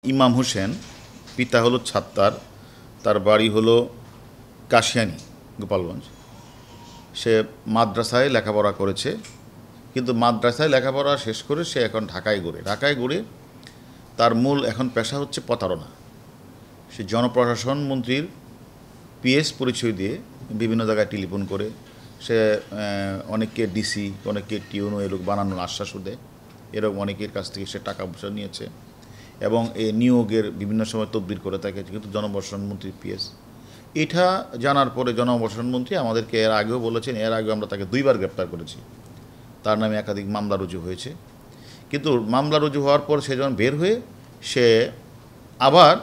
ইমাম হোসেন, পিতা হলো ছাত্তার, তার বাড়ি হলো কাশিয়ানী, গোপালগঞ্জ। সে মাদ্রাসায় লেখাপড়া করেছে, কিন্তু মাদ্রাসায় লেখাপড়া শেষ করে সে এখন ঢাকায় ঘুরে তার মূল এখন পেশা হচ্ছে প্রতারণা। সে জনপ্রশাসন মন্ত্রীর পিএস পরিচয় দিয়ে বিভিন্ন জায়গায় টেলিফোন করে সে অনেককে ডিসি, অনেককে টিউনো এরকম বানানোর আশ্বাসও দেয়। এরকম অনেকের কাছ থেকে সে টাকা পয়সা নিয়েছে এবং এই নিয়োগের বিভিন্ন সময় তদবির করে থাকে, কিন্তু জনপ্রশাসন মন্ত্রীর পিএস। এটা জানার পরে জনপ্রশাসন মন্ত্রী আমাদেরকে এর আগেও বলেছেন, এর আগেও আমরা তাকে 2বার গ্রেপ্তার করেছি। তার নামে একাধিক মামলা রুজু হয়েছে, কিন্তু মামলা রুজু হওয়ার পর সে যখন বের হয়ে সে আবার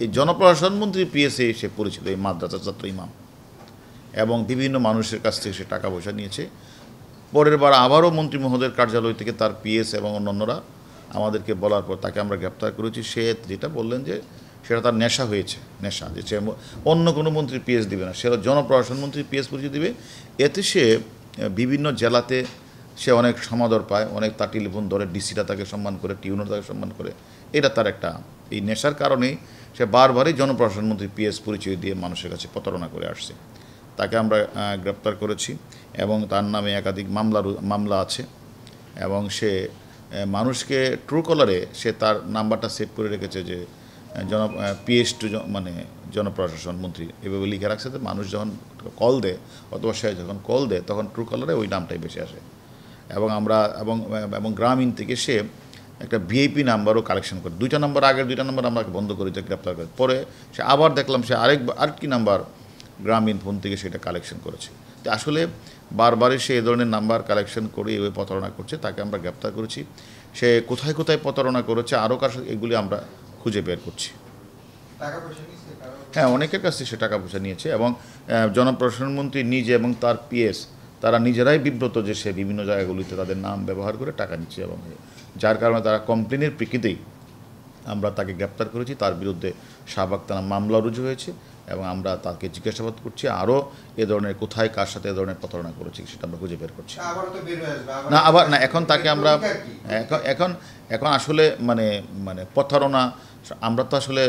এই জনপ্রশাসন মন্ত্রীর পিএসে সে পরিচিত, এই মাদ্রাসা ছাত্র ইমাম, এবং বিভিন্ন মানুষের কাছ থেকে সে টাকা পয়সা নিয়েছে। পরের বার আবারও মন্ত্রী মহোদয়ের কার্যালয় থেকে তার পিএস এবং অন্যান্যরা আমাদেরকে বলার পর তাকে আমরা গ্রেপ্তার করেছি। সে যেটা বললেন যে সেটা তার নেশা হয়েছে, নেশা যে সে অন্য কোনো মন্ত্রীর পিএস দিবে না, সেটা জনপ্রশাসন মন্ত্রীর পিএস পরিচয় দিবে। এতে সে বিভিন্ন জেলাতে সে অনেক সমাদর পায়, অনেক তার টেলিফোন ধরে, ডিসিটা তাকে সম্মান করে, টিউনার তাকে সম্মান করে। এটা তার একটা, এই নেশার কারণেই সে বারবারই জনপ্রশাসন মন্ত্রীর পিএস পরিচয় দিয়ে মানুষের কাছে প্রতারণা করে আসছে। তাকে আমরা গ্রেপ্তার করেছি এবং তার নামে একাধিক মামলা আছে। এবং সে মানুষকে ট্রু কলারে সে তার নাম্বারটা সেভ করে রেখেছে যে পিএস টু মানে জনপ্রশাসন মন্ত্রী এভাবে লিখে রাখছে। তো মানুষ যখন কল দেয় অথবা সে যখন কল দেয় তখন ট্রু কলারে ওই নামটাই বেশি আসে। এবং আমরা এবং গ্রামীণ থেকে সে একটা ভিআইপি নাম্বারও কালেকশন করে, 2টা নাম্বার, আগের 2টা নাম্বার আমরা বন্ধ করি, গ্রেপ্তার করে। পরে সে আবার দেখলাম সে আরেকটি নাম্বার গ্রামীণ ফোন থেকে সেটা কালেকশন করেছে। তো আসলে বারবারই সে এ ধরনের নাম্বার কালেকশন করে এভাবে প্রতারণা করছে। তাকে আমরা গ্রেপ্তার করেছি। সে কোথায় কোথায় প্রতারণা করেছে আরও কার, এগুলি আমরা খুঁজে বের করছি। হ্যাঁ, অনেকের কাছ থেকে সে টাকা পয়সা নিয়েছে এবং জনপ্রশাসন মন্ত্রী নিজে এবং তার পিএস তারা নিজেরাই বিব্রত যে সে বিভিন্ন জায়গাগুলিতে তাদের নাম ব্যবহার করে টাকা নিচ্ছে, এবং যার কারণে তারা কমপ্লেনের প্রেক্ষিতেই আমরা তাকে গ্রেপ্তার করেছি। তার বিরুদ্ধে শাহবাগ থানায় মামলা রুজু হয়েছে এবং আমরা তাকে জিজ্ঞাসাবাদ করছি আরও এ ধরনের কোথায় কার সাথে এ ধরনের প্রতারণা করেছি সেটা আমরা খুঁজে বের করছি। না, আবার না, এখন তাকে আমরা এখন এখন আসলে মানে মানে প্রতারণা আমরা তো আসলে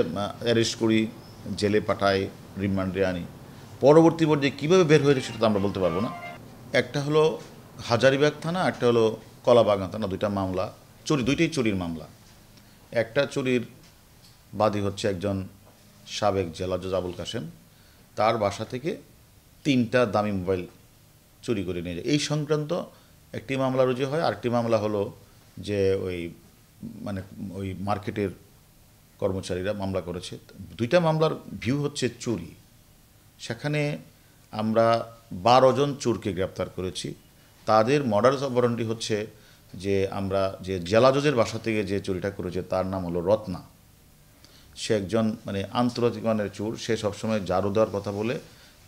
অ্যারেস্ট করি, জেলে পাঠাই, রিমান্ডে আনি, পরবর্তী পর্যায়ে কীভাবে বের হয়েছে সেটা তো আমরা বলতে পারবো না। একটা হলো হাজারীবাগ থানা, একটা হলো কলাবাগান থানা, 2টা মামলা চুরি, 2টাই চুরির মামলা। একটা চুরির বাদী হচ্ছে একজন সাবেক জেলা জজ আবুল কাশেম, তার বাসা থেকে 3টা দামি মোবাইল চুরি করে নিয়ে যায়। এই সংক্রান্ত একটি মামলা রুজু হয়। আরেকটি মামলা হলো যে মানে ওই মার্কেটের কর্মচারীরা মামলা করেছে। 2টা মামলার ভিউ হচ্ছে চুরি। সেখানে আমরা 12 জন চোরকে গ্রেপ্তার করেছি। তাদের মডাস অপারেন্ডি হচ্ছে যে আমরা যে জেলা জজের বাসা থেকে যে চুরিটা করেছে তার নাম হলো রত্না। সে একজন মানে আন্তর্জাতিক মানের চোর। সে সবসময় জারু দেওয়ার কথা বলে,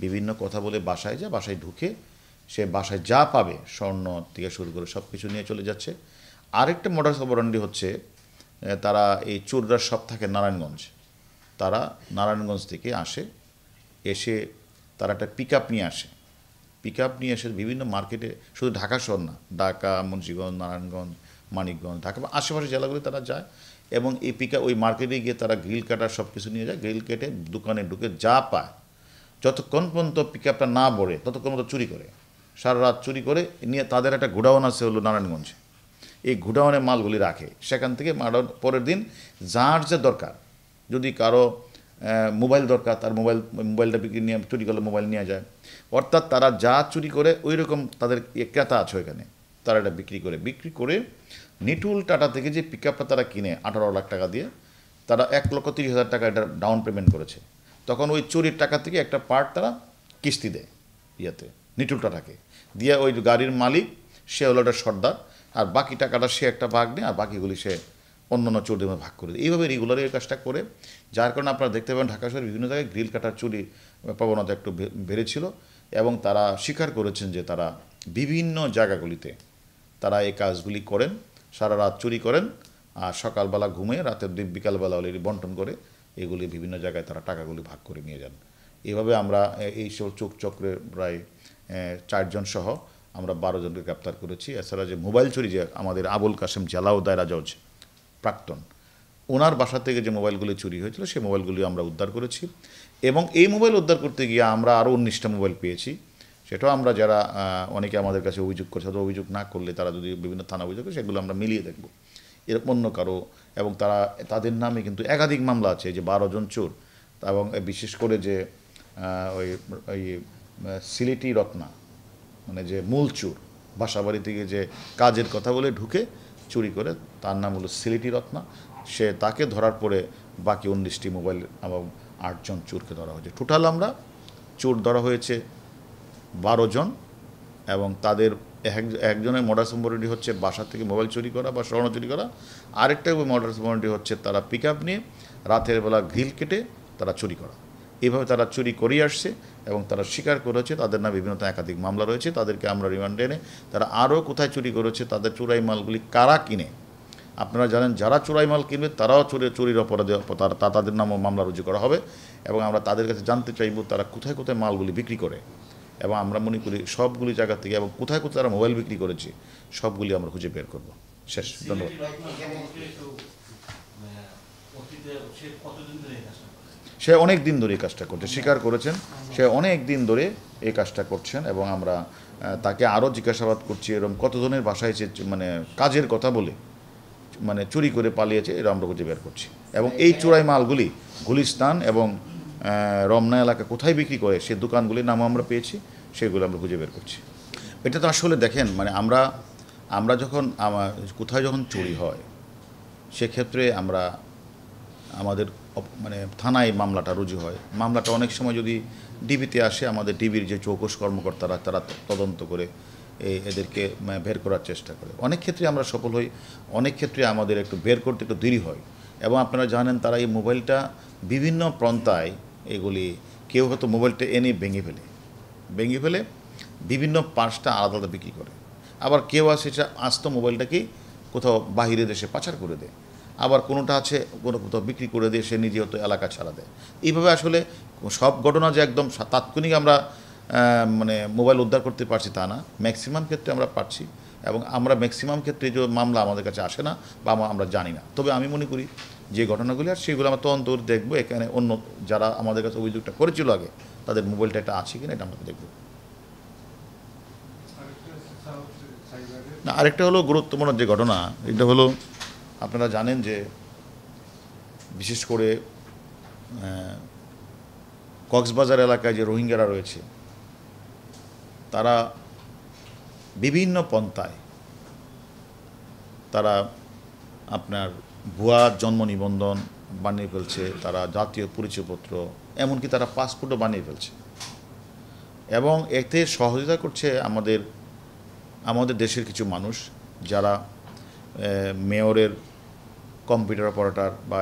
বিভিন্ন কথা বলে বাসায় যায়, বাসায় ঢুকে সে বাসায় যা পাবে স্বর্ণ থেকে শুরু করে সব কিছু নিয়ে চলে যাচ্ছে। আরেকটা মডাস অপারেন্ডি হচ্ছে তারা এই চোররা সব থাকে নারায়ণগঞ্জ। তারা নারায়ণগঞ্জ থেকে আসে, এসে তারা একটা পিক আপ নিয়ে আসে। পিক আপ নিয়ে এসে বিভিন্ন মার্কেটে, শুধু ঢাকা শহর না, ঢাকা, মুন্সিগঞ্জ, নারায়ণগঞ্জ, মানিকগঞ্জ, ঢাকা বা আশেপাশে জেলাগুলি তারা যায় এবং এই ওই মার্কেটে গিয়ে তারা গ্রিল কাটার সব কিছু নিয়ে যায়। গ্রিল কেটে দোকানে ঢুকে যা পায়, যতক্ষণ পর্যন্ত পিক আপটা না ভরে ততক্ষণ মতো চুরি করে, সারা রাত চুরি করে নিয়ে তাদের একটা গোডাউন আছে হলো নারায়ণগঞ্জে। এই গোডাউনে মালগুলি রাখে, সেখান থেকে পরের দিন যার যে দরকার, যদি কারো মোবাইল দরকার তার মোবাইলটা বিক্রি নিয়ে চুরি করলে মোবাইল নিয়ে যায়। অর্থাৎ তারা যা চুরি করে ওই রকম তাদের ক্রেতা আছে ওইখানে, তারা এটা বিক্রি করে নিটুল টাটা থেকে যে পিক আপটা তারা কিনে 18 লাখ টাকা দিয়ে, তারা 1,30,000 টাকা এটা ডাউন পেমেন্ট করেছে। তখন ওই চুরির টাকা থেকে একটা পার্ট তারা কিস্তি দেয় নিটুল টাটাকে দিয়ে, ওই গাড়ির মালিক সে হলো একটা সর্দার, আর বাকি টাকাটা সে একটা ভাগ নেয় আর বাকিগুলি সে অন্যান্য চোরদের মধ্যে ভাগ করে দেয়। এইভাবে রেগুলার এই কাজটা করে, যার কারণে আপনারা দেখতে পাবেন ঢাকা শহরের বিভিন্ন জায়গায় গ্রিল কাটার চুরি প্রবণতা একটু বেড়েছিল এবং তারা স্বীকার করেছেন যে তারা বিভিন্ন জায়গাগুলিতে তারা এই কাজগুলি করেন, সারা রাত চুরি করেন আর সকালবেলা ঘুমিয়ে রাতের বিকালবেলা অলরেডি বন্টন করে এগুলি বিভিন্ন জায়গায় তারা টাকাগুলি ভাগ করে নিয়ে যান। এভাবে আমরা এই চক্রের প্রায় 4 জন সহ আমরা 12 জনকে গ্রেপ্তার করেছি। এছাড়া যে মোবাইল চুরি, যে আমাদের আবুল কাশেম জেলা ও দায়রা জজ প্রাক্তন, ওনার বাসা থেকে যে মোবাইলগুলি চুরি হয়েছিল সেই মোবাইলগুলি আমরা উদ্ধার করেছি এবং এই মোবাইল উদ্ধার করতে গিয়ে আমরা আরও 19টা মোবাইল পেয়েছি। সেটাও আমরা যারা অনেকে আমাদের কাছে অভিযোগ করছে, অথবা অভিযোগ না করলে তারা যদি বিভিন্ন থানা অভিযোগ করে সেগুলো আমরা মিলিয়ে দেখব এরকম অন্য কারো। এবং তাদের নামে কিন্তু একাধিক মামলা আছে, যে 12 জন চোর, এবং বিশেষ করে যে ওই সিলেটি রত্না, মানে যে মূল চোর, বাসাবাড়ি থেকে যে কাজের কথা বলে ঢুকে চুরি করে, তার নাম হলো সিলেটি রত্না। তাকে ধরার পরে বাকি 19টি মোবাইল এবং 8 জন চোরকে ধরা হয়েছে। টোটাল আমরা চোর ধরা হয়েছে 12 জন, এবং তাদের একজনের মডাস অপারেন্ডি হচ্ছে বাসা থেকে মোবাইল চুরি করা বা স্বর্ণ চুরি করা, আরেকটা মডাস অপারেন্ডি হচ্ছে তারা পিক আপ নিয়ে রাতের বেলা গ্রিল কেটে তারা চুরি করা। এইভাবে তারা চুরি করিয়ে আসছে এবং তারা স্বীকার করেছে। তাদের নামে বিভিন্ন একাধিক মামলা রয়েছে, তাদেরকে আমরা রিমান্ডে এনে তারা আরও কোথায় চুরি করেছে, তাদের চোরাই মালগুলি কারা কিনে, আপনারা জানেন যারা চোরাই মাল কিনবে তারাও চুরির অপরাধে তাদের নামও মামলা রুজু করা হবে। এবং আমরা তাদের কাছে জানতে চাইব তারা কোথায় কোথায় মালগুলি বিক্রি করে, এবং আমরা মনে করি সবগুলি জায়গা থেকে এবং কোথায় কোথায় তারা মোবাইল বিক্রি করেছে সবগুলি আমরা খুঁজে বের করব। শেষ, ধন্যবাদ। সে অনেক দিন ধরে এই কাজটা করছে, স্বীকার করেছেন, সে অনেক দিন ধরে এই কাজটা করছেন, এবং আমরা তাকে আরও জিজ্ঞাসাবাদ করছি এরকম কতজনের বাসায় মানে কাজের কথা বলে মানে চুরি করে পালিয়েছে, এরা আমরা খুঁজে বের করছি। এবং এই চোরাই মালগুলি গুলিস্তান এবং রমনা এলাকা কোথায় বিক্রি করে সে দোকানগুলির নামও আমরা পেয়েছি, সেগুলো আমরা খুঁজে বের করছি। এটা তো আসলে দেখেন, মানে আমরা যখন কোথায় যখন চুরি হয় সেক্ষেত্রে আমাদের মানে থানায় মামলাটা রুজু হয়। মামলাটা অনেক সময় যদি ডিবিতে আসে, আমাদের ডিবির যে চৌকস কর্মকর্তারা তারা তদন্ত করে এদেরকে বের করার চেষ্টা করে। অনেক ক্ষেত্রে আমরা সফল হই, অনেক ক্ষেত্রে আমাদের একটু বের করতে একটু দেরি হয়। এবং আপনারা জানেন তারা এই মোবাইলটা বিভিন্ন পন্থায় এগুলি, কেউ হয়তো মোবাইলটা এনে ভেঙে ফেলে বিভিন্ন পার্টসটা আলাদা আলাদা বিক্রি করে। আবার কেউ আছে সেটা আস্ত মোবাইলটাকেই কোথাও বাহিরে দেশে পাচার করে দেয়। আবার কোনোটা আছে কোথাও বিক্রি করে দিয়ে সে নিজে হয়তো এলাকা ছাড়া দেয়। এইভাবে আসলে সব ঘটনা যে একদম তাৎক্ষণিক আমরা মানে মোবাইল উদ্ধার করতে পারছি তা না, ম্যাক্সিমাম ক্ষেত্রে আমরা পারছি। এবং আমরা ম্যাক্সিমাম ক্ষেত্রে যে মামলা আমাদের কাছে আসে না বা আমরা জানি না। তবে আমি মনে করি যে ঘটনাগুলি আর সেগুলো আমরা তদন্ত করে দেখবো, এখানে অন্য যারা আমাদের কাছে অভিযোগটা করেছিল আগে তাদের মোবাইলটা একটা আছে কিনা এটা আমরা দেখব। না, আরেকটা হলো গুরুত্বপূর্ণ যে ঘটনা, এটা হলো আপনারা জানেন যে বিশেষ করে কক্সবাজার এলাকায় যে রোহিঙ্গারা রয়েছে তারা বিভিন্ন পন্থায় তারা আপনার ভুয়া জন্ম নিবন্ধন বানিয়ে ফেলছে, তারা জাতীয় পরিচয়পত্র, এমনকি তারা পাসপোর্টও বানিয়ে ফেলছে। এবং এতে সহযোগিতা করছে আমাদের দেশের কিছু মানুষ যারা মেয়রের কম্পিউটার অপারেটর বা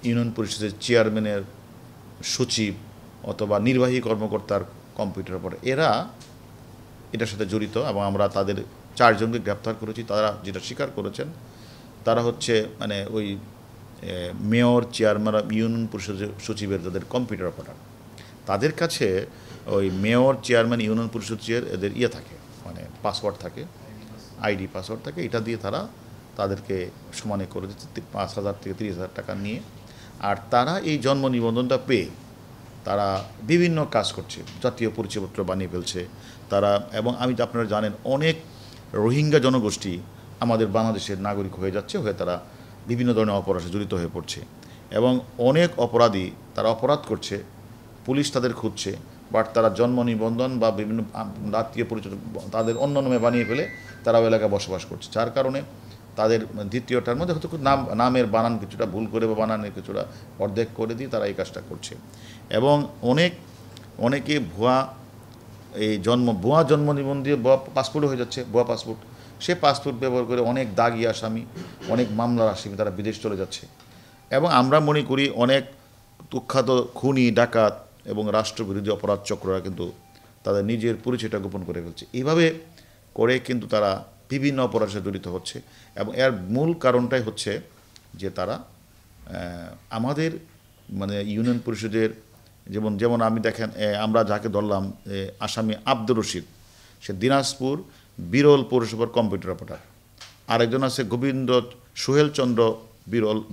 ইউনিয়ন পরিষদের চেয়ারম্যানের সচিব অথবা নির্বাহী কর্মকর্তার কম্পিউটার অপারেটর, এরা এটার সাথে জড়িত। এবং আমরা তাদের 4 জনকে গ্রেপ্তার করেছি। তারা যেটা স্বীকার করেছেন তারা হচ্ছে মানে ওই মেয়র, চেয়ারম্যান, ইউনিয়ন পরিষদের সচিবের যাদের কম্পিউটার অপারেটর, তাদের কাছে ওই মেয়র, চেয়ারম্যান, ইউনিয়ন পরিষদের এদের থাকে, মানে পাসওয়ার্ড থাকে, আইডি পাসওয়ার্ড থাকে। এটা দিয়ে তাদেরকে সমানে করে দিচ্ছে 5,000 থেকে 30,000 টাকা নিয়ে। আর তারা এই জন্ম নিবন্ধনটা পেয়ে তারা বিভিন্ন কাজ করছে, জাতীয় পরিচয়পত্র বানিয়ে ফেলছে তারা। এবং আপনারা জানেন অনেক রোহিঙ্গা জনগোষ্ঠী আমাদের বাংলাদেশের নাগরিক হয়ে যাচ্ছে, তারা বিভিন্ন ধরনের অপরাধে জড়িত হয়ে পড়ছে। এবং অনেক অপরাধী তারা অপরাধ করছে, পুলিশ তাদের খুঁজছে, বাট তারা জন্ম নিবন্ধন বা বিভিন্ন জাতীয় পরিচয় তাদের অন্য নামে বানিয়ে ফেলে তারা ওই এলাকায় বসবাস করছে। যার কারণে তাদের দ্বিতীয়টার মধ্যে হয়তো নামের বানান কিছুটা ভুল করে বা বানানের কিছুটা অর্ধেক করে দিয়ে তারা এই কাজটা করছে। এবং অনেকে ভুয়া জন্ম নিবন্ধন দিয়ে ভুয়া পাসপোর্টও হয়ে যাচ্ছে, ভুয়া পাসপোর্ট। সে পাসপোর্ট ব্যবহার করে অনেক দাগি আসামি, অনেক মামলার আসামি তারা বিদেশ চলে যাচ্ছে। এবং আমরা মনে করি অনেক কুখ্যাত খুনি, ডাকাত এবং রাষ্ট্রবিরোধী অপরাধ চক্ররা কিন্তু তাদের নিজের পরিচয়টা গোপন করে ফেলছে। এইভাবে করে কিন্তু তারা বিভিন্ন অপরাধে জড়িত হচ্ছে। এবং এর মূল কারণটাই হচ্ছে যে তারা আমাদের মানে ইউনিয়ন পরিষদের যেমন আমি দেখেন আমরা যাকে ধরলাম আসামি আব্দুর রশিদ, সে দিনাজপুর বিরল পৌরসভার কম্পিউটার অপারেটর। আরেকজন আছে গোবিন্দ সোহেল চন্দ্র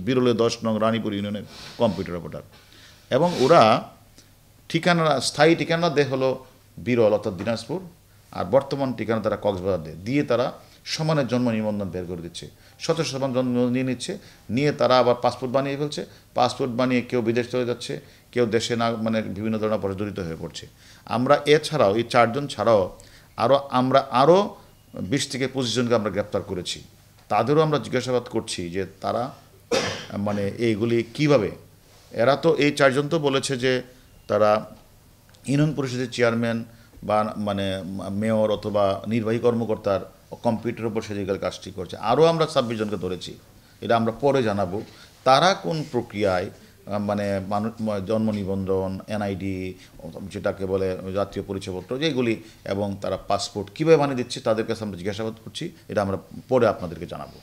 বিরলে 10 নং রানীপুর ইউনিয়নের কম্পিউটার অপারেটর। এবং ওরা ঠিকানা, স্থায়ী ঠিকানা দেয় হলো বিরল অর্থাৎ দিনাজপুর, আর বর্তমান ঠিকানা তারা কক্সবাজার দিয়ে তারা সমানের জন্ম নিবন্ধন বের করে দিচ্ছে, সমান জন্ম নিয়ে নিচ্ছে, নিয়ে তারা আবার পাসপোর্ট বানিয়ে ফেলছে। পাসপোর্ট বানিয়ে কেউ বিদেশ চলে যাচ্ছে, কেউ দেশে না, মানে বিভিন্ন ধরনের জড়িত হয়ে পড়ছে। আমরা এছাড়াও এই 4 জন ছাড়াও আমরা আরও 20 থেকে 25 জনকে আমরা গ্রেপ্তার করেছি। তাদেরও আমরা জিজ্ঞাসাবাদ করছি যে তারা মানে এইগুলি কিভাবে, এরা তো এই 4 জন তো বলেছে যে তারা ইউনিয়ন পরিষদের চেয়ারম্যান বা মানে মেয়র অথবা নির্বাহী কর্মকর্তার কম্পিউটারের উপর সেদিকের কাজটি করছে। আরও আমরা 26 জনকে ধরেছি, এটা আমরা পরে জানাবো তারা কোন প্রক্রিয়ায় মানে জন্ম নিবন্ধন, এনআইডি যেটাকে বলে জাতীয় পরিচয়পত্র যেগুলি, এবং তারা পাসপোর্ট কীভাবে বানিয়ে দিচ্ছে তাদের কাছে আমরা জিজ্ঞাসাবাদ করছি, এটা আমরা পরে আপনাদেরকে জানাবো।